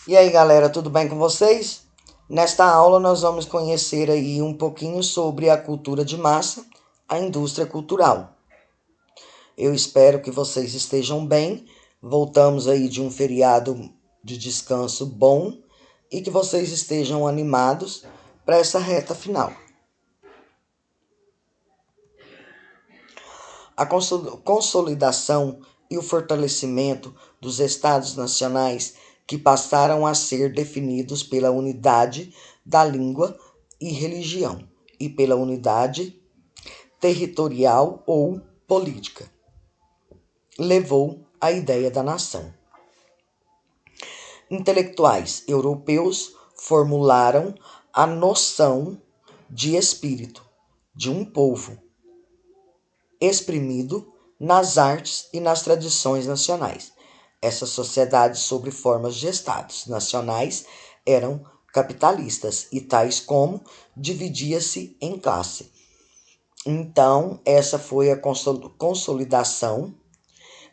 E aí, galera, tudo bem com vocês? Nesta aula nós vamos conhecer aí um pouquinho sobre a cultura de massa, a indústria cultural. Eu espero que vocês estejam bem. Voltamos aí de um feriado de descanso bom e que vocês estejam animados para essa reta final. A consolidação e o fortalecimento dos Estados nacionais que passaram a ser definidos pela unidade da língua e religião e pela unidade territorial ou política, levou à ideia da nação. Intelectuais europeus formularam a noção de espírito de um povo exprimido nas artes e nas tradições nacionais. Essas sociedades sob formas de estados nacionais eram capitalistas e tais como dividia-se em classe. Então, essa foi a consolidação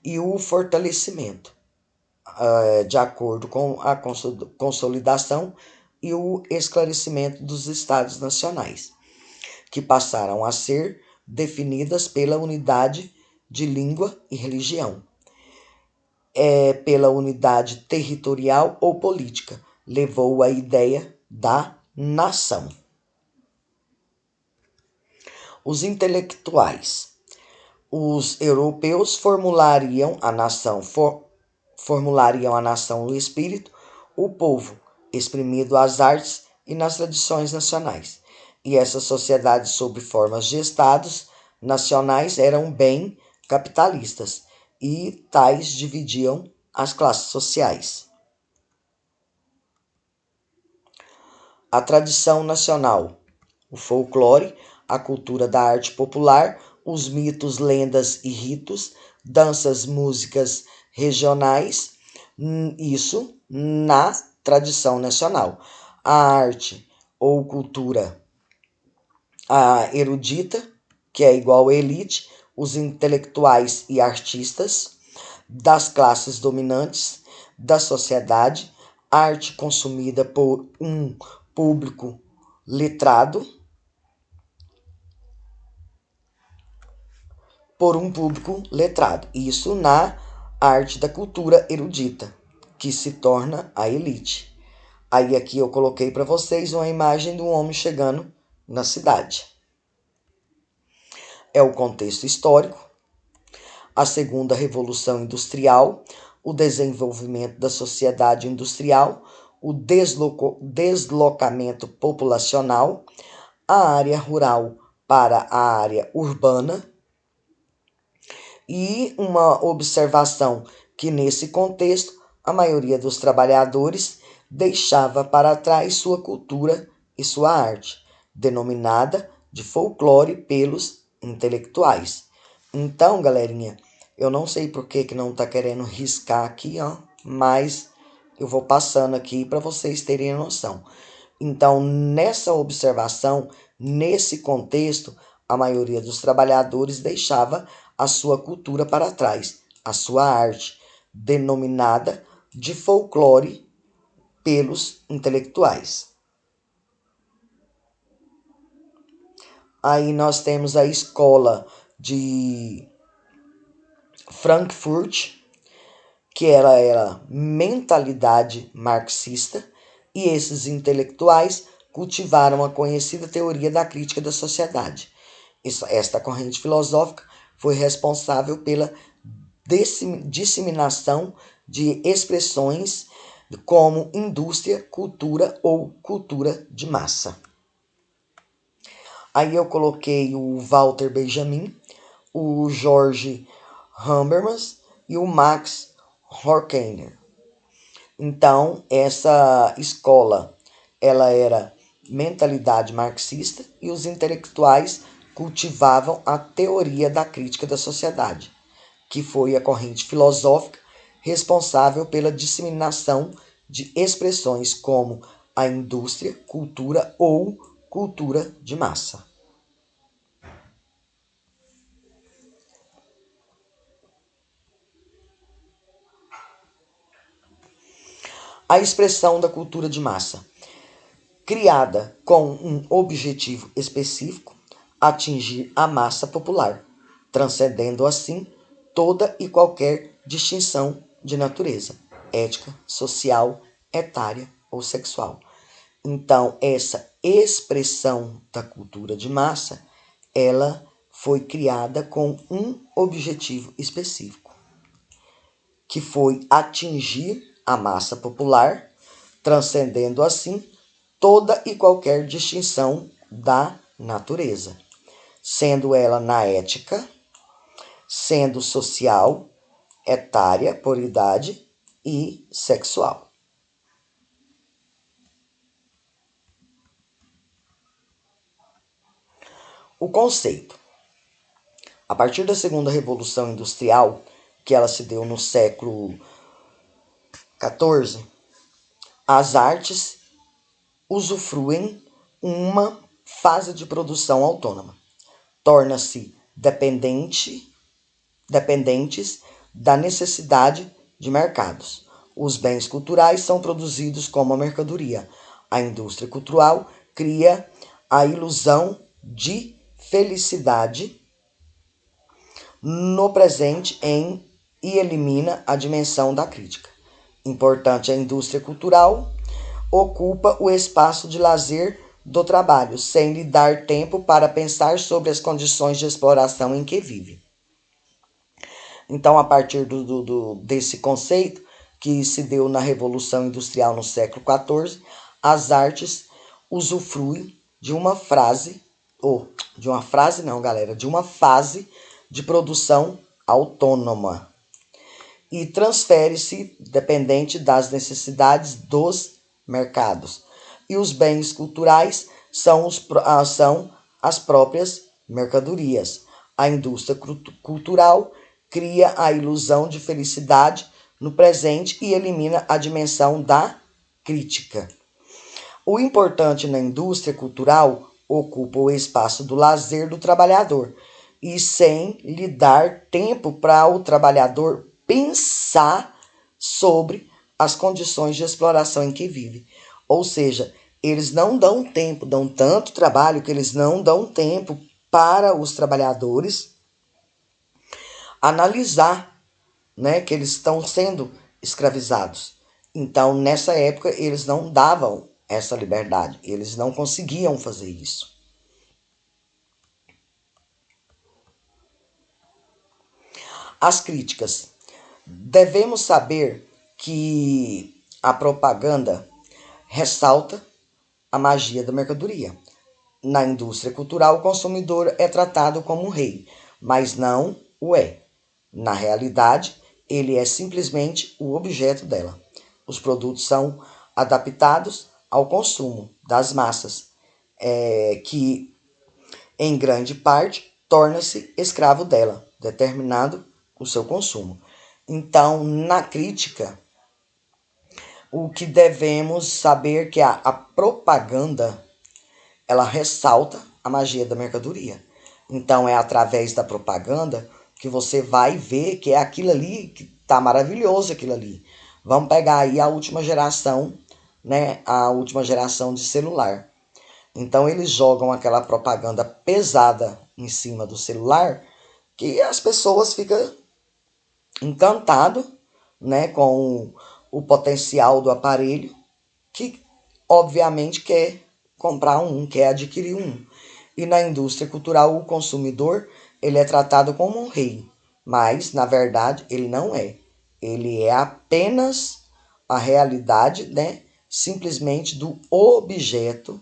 e o fortalecimento, de acordo com a consolidação e o esclarecimento dos estados nacionais, que passaram a ser definidas pela unidade de língua e religião, pela unidade territorial ou política, levou à ideia da nação. Os intelectuais. Os europeus formulariam a nação no espírito, o povo, exprimido às artes e nas tradições nacionais. E essas sociedades sob formas de estados nacionais eram bem capitalistas, e tais dividiam as classes sociais. A tradição nacional, o folclore, a cultura da arte popular, os mitos, lendas e ritos, danças, músicas regionais, isso na tradição nacional. A arte ou cultura, a erudita, que é igual a elite, os intelectuais e artistas das classes dominantes da sociedade, arte consumida por um público letrado, isso na arte da cultura erudita, que se torna a elite. Aí aqui eu coloquei para vocês uma imagem de um homem chegando na cidade. É o contexto histórico, a segunda revolução industrial, o desenvolvimento da sociedade industrial, o deslocamento populacional, a área rural para a área urbana, e uma observação que nesse contexto a maioria dos trabalhadores deixava para trás sua cultura e sua arte, denominada de folclore pelos intelectuais. Então, galerinha, eu não sei por que não tá querendo riscar aqui, ó, mas eu vou passando aqui para vocês terem noção. Então, nessa observação, nesse contexto, a maioria dos trabalhadores deixava a sua cultura para trás, a sua arte, denominada de folclore pelos intelectuais. Aí nós temos a escola de Frankfurt, que ela era mentalidade marxista, e esses intelectuais cultivaram a conhecida teoria da crítica da sociedade. Esta corrente filosófica foi responsável pela disseminação de expressões como indústria, cultura ou cultura de massa. Aí eu coloquei o Walter Benjamin, o George Habermas e o Max Horkheimer. Então, essa escola, ela era mentalidade marxista e os intelectuais cultivavam a teoria da crítica da sociedade, que foi a corrente filosófica responsável pela disseminação de expressões como a indústria, cultura ou cultura de massa. A expressão da cultura de massa, criada com um objetivo específico, atingir a massa popular, transcendendo assim toda e qualquer distinção de natureza, ética, social, etária ou sexual. Então, essa expressão da cultura de massa, ela foi criada com um objetivo específico, que foi atingir a massa popular, transcendendo assim toda e qualquer distinção da natureza, sendo ela na ética, sendo social, etária, por idade e sexual. O conceito. A partir da segunda revolução industrial, que ela se deu no século XIV, as artes usufruem uma fase de produção autônoma. Torna-se dependentes da necessidade de mercados. Os bens culturais são produzidos como mercadoria. A indústria cultural cria a ilusão de felicidade no presente e elimina a dimensão da crítica. Importante, a indústria cultural ocupa o espaço de lazer do trabalho, sem lhe dar tempo para pensar sobre as condições de exploração em que vive. Então, a partir desse conceito, que se deu na Revolução Industrial no século XIV, as artes usufruem de uma fase de produção autônoma e transfere-se dependente das necessidades dos mercados. E os bens culturais são as próprias mercadorias. A indústria cultural cria a ilusão de felicidade no presente e elimina a dimensão da crítica. O importante na indústria cultural ocupa o espaço do lazer do trabalhador e sem lhe dar tempo para o trabalhador pensar sobre as condições de exploração em que vive. Ou seja, eles não dão tempo, dão tanto trabalho que eles não dão tempo para os trabalhadores analisar, né, que eles estão sendo escravizados. Então, nessa época, eles não davam essa liberdade, eles não conseguiam fazer isso. As críticas. Devemos saber que a propaganda ressalta a magia da mercadoria. Na indústria cultural, o consumidor é tratado como um rei, mas não o é. Na realidade, ele é simplesmente o objeto dela. Os produtos são adaptados ao consumo das massas, que, em grande parte, torna-se escravo dela, determinado o seu consumo. Então, na crítica, o que devemos saber é que a propaganda, ela ressalta a magia da mercadoria. Então, é através da propaganda que você vai ver que é aquilo ali, que tá maravilhoso aquilo ali. Vamos pegar aí a última geração, né? A última geração de celular. Então, eles jogam aquela propaganda pesada em cima do celular que as pessoas ficam encantadas, né, com o potencial do aparelho, que obviamente quer comprar um, quer adquirir um. E na indústria cultural, o consumidor, ele é tratado como um rei, mas na verdade ele não é. Ele é apenas a realidade, né, simplesmente do objeto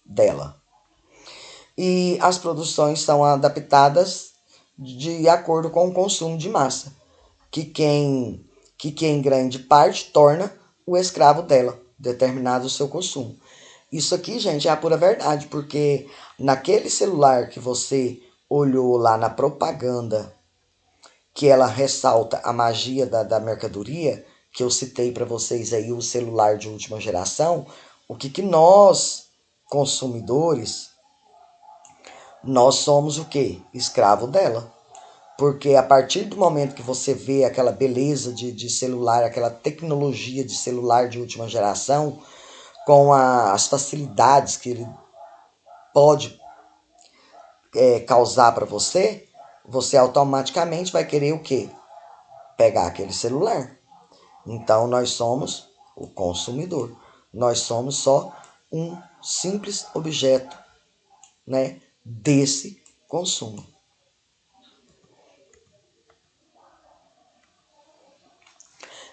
dela. E as produções são adaptadas de acordo com o consumo de massa, que em grande parte torna o escravo dela, determinado o seu consumo. Isso aqui, gente, é a pura verdade, porque naquele celular que você olhou lá na propaganda, que ela ressalta a magia da mercadoria, que eu citei para vocês aí, o celular de última geração, o que nós, consumidores, nós somos o quê? Escravo dela. Porque a partir do momento que você vê aquela beleza de celular, aquela tecnologia de celular de última geração, com as facilidades que ele pode causar para você, você automaticamente vai querer o quê? Pegar aquele celular. Então nós somos o consumidor. Nós somos só um simples objeto, né, desse consumo.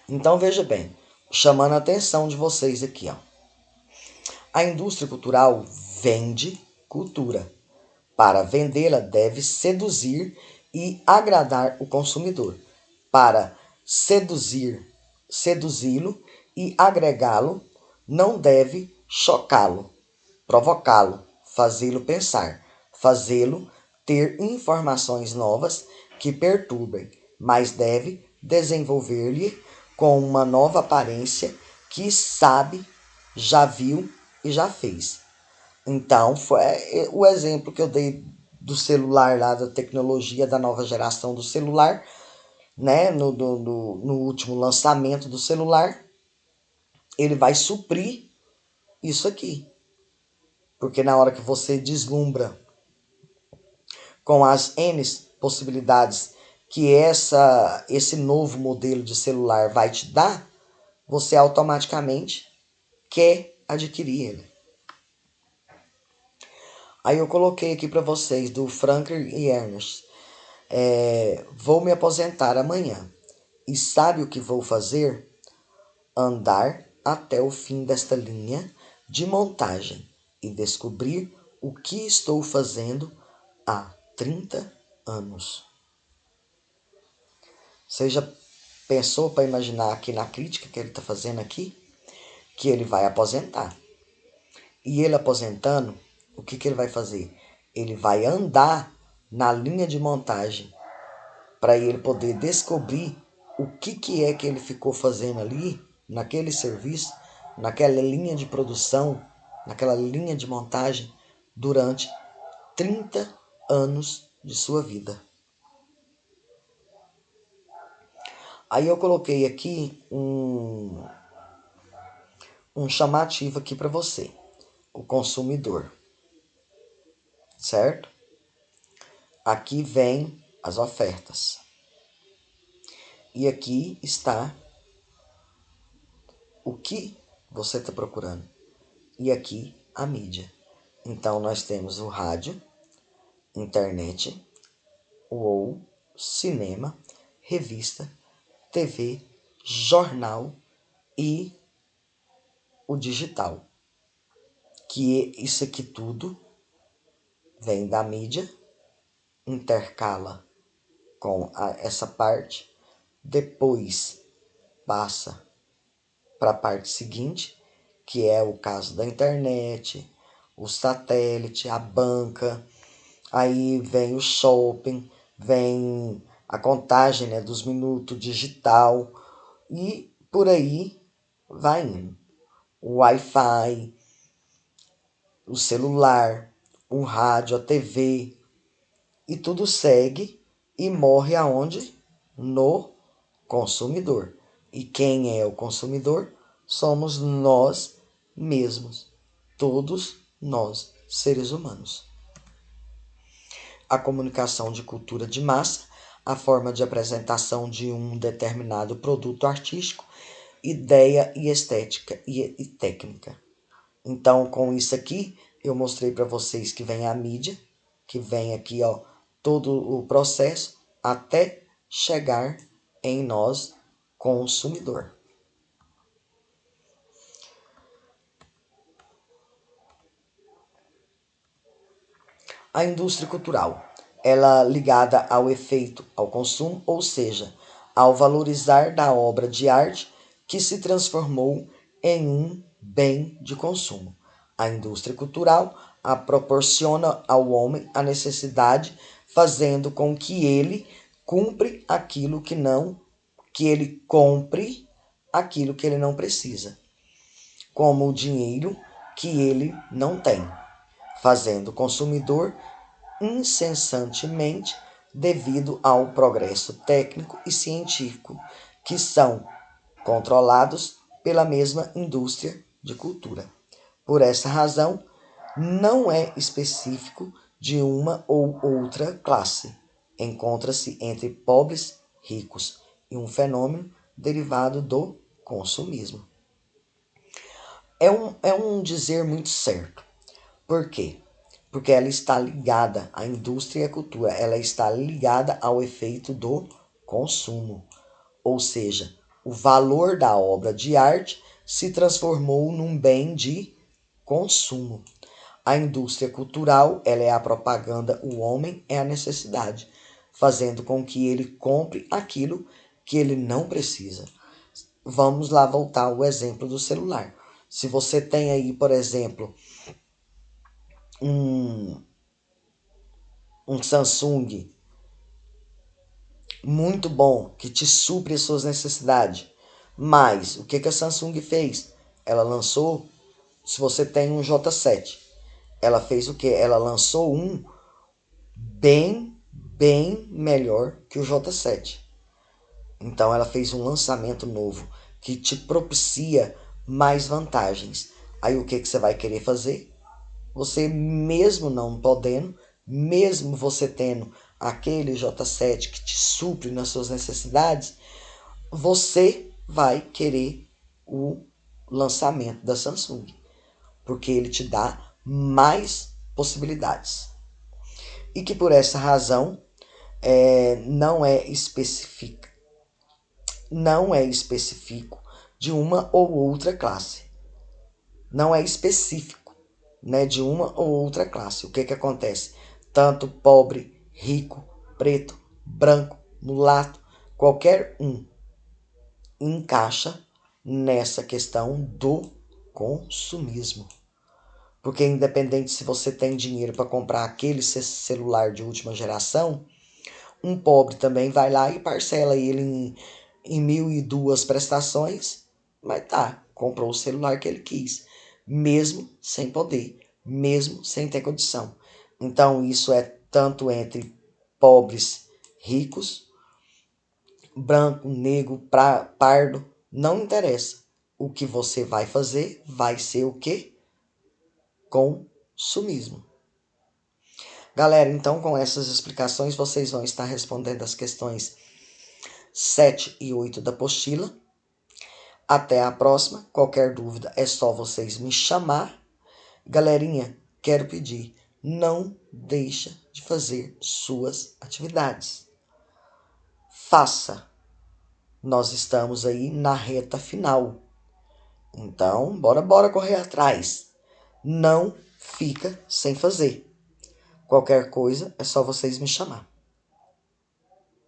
Então veja bem, chamando a atenção de vocês aqui, ó. A indústria cultural vende cultura. Para vendê-la, deve seduzir e agradar o consumidor. Para seduzi-lo e agregá-lo, não deve chocá-lo, provocá-lo, fazê-lo pensar, fazê-lo ter informações novas que perturbem, mas deve desenvolver-lhe com uma nova aparência que sabe, já viu e já fez. Então, foi o exemplo que eu dei do celular lá, da tecnologia da nova geração do celular, né? No último lançamento do celular, ele vai suprir isso aqui. Porque na hora que você deslumbra com as N possibilidades que esse novo modelo de celular vai te dar, você automaticamente quer adquirir ele. Aí eu coloquei aqui para vocês do Franklin e Ernest. Vou me aposentar amanhã. E sabe o que vou fazer? Andar até o fim desta linha de montagem e descobrir o que estou fazendo há 30 anos. Você já pensou para imaginar aqui na crítica que ele está fazendo aqui? Que ele vai aposentar. E ele aposentando, o que ele vai fazer? Ele vai andar na linha de montagem para ele poder descobrir o que é que ele ficou fazendo ali, naquele serviço, naquela linha de produção, naquela linha de montagem, durante 30 anos de sua vida. Aí eu coloquei aqui um chamativo aqui para você, o consumidor, certo? Aqui vem as ofertas. E aqui está o que você está procurando. E aqui a mídia. Então nós temos o rádio, internet, ou cinema, revista, TV, jornal e o digital. Que isso aqui tudo vem da mídia, intercala com essa parte, depois passa para a parte seguinte, que é o caso da internet, o satélite, a banca, aí vem o shopping, vem a contagem, né, dos minutos digital e por aí vai indo. O Wi-Fi, o celular, o rádio, a TV e tudo segue e morre aonde? No consumidor. E quem é o consumidor? Somos nós mesmos, todos nós, seres humanos. A comunicação de cultura de massa, a forma de apresentação de um determinado produto artístico, ideia e estética e técnica. Então, com isso aqui, eu mostrei para vocês que vem a mídia, que vem aqui, ó, todo o processo até chegar em nós, consumidor. A indústria cultural, ela ligada ao efeito, ao consumo, ou seja, ao valorizar da obra de arte que se transformou em um bem de consumo. A indústria cultural a proporciona ao homem a necessidade, fazendo com que ele cumpre aquilo que ele compre aquilo que ele não precisa, como o dinheiro que ele não tem, fazendo o consumidor incessantemente devido ao progresso técnico e científico, que são controlados pela mesma indústria de cultura. Por essa razão, não é específico de uma ou outra classe. Encontra-se entre pobres, ricos e um fenômeno derivado do consumismo. É um dizer muito certo. Por quê? Porque ela está ligada à indústria e à cultura, ela está ligada ao efeito do consumo. Ou seja, o valor da obra de arte se transformou num bem de consumo. A indústria cultural, ela é a propaganda, o homem é a necessidade, fazendo com que ele compre aquilo que ele não precisa. Vamos lá voltar ao exemplo do celular. Se você tem aí, por exemplo, um, um Samsung muito bom que te supre as suas necessidades, mas o que a Samsung fez? Ela lançou, se você tem um J7, ela fez o que? Ela lançou um bem melhor que o J7. Então ela fez um lançamento novo que te propicia mais vantagens. Aí o que você vai querer fazer? Você mesmo não podendo, mesmo você tendo aquele J7 que te supre nas suas necessidades, você vai querer o lançamento da Samsung, porque ele te dá mais possibilidades. E que por essa razão não é específico de uma ou outra classe. Não é específico, né, de uma ou outra classe. O que acontece? Tanto pobre, rico, preto, branco, mulato, qualquer um encaixa nessa questão do consumismo. Porque independente se você tem dinheiro para comprar aquele celular de última geração, um pobre também vai lá e parcela ele em 1.002 prestações, mas tá, comprou o celular que ele quis, mesmo sem poder, mesmo sem ter condição. Então isso é tanto entre pobres, ricos, branco, negro, pardo, não interessa. O que você vai fazer vai ser o quê? Consumismo. Galera, então com essas explicações vocês vão estar respondendo as questões 7 e 8 da apostila. Até a próxima. Qualquer dúvida é só vocês me chamar. Galerinha, quero pedir, não deixa de fazer suas atividades. Faça. Nós estamos aí na reta final. Então, bora correr atrás. Não fica sem fazer. Qualquer coisa é só vocês me chamar.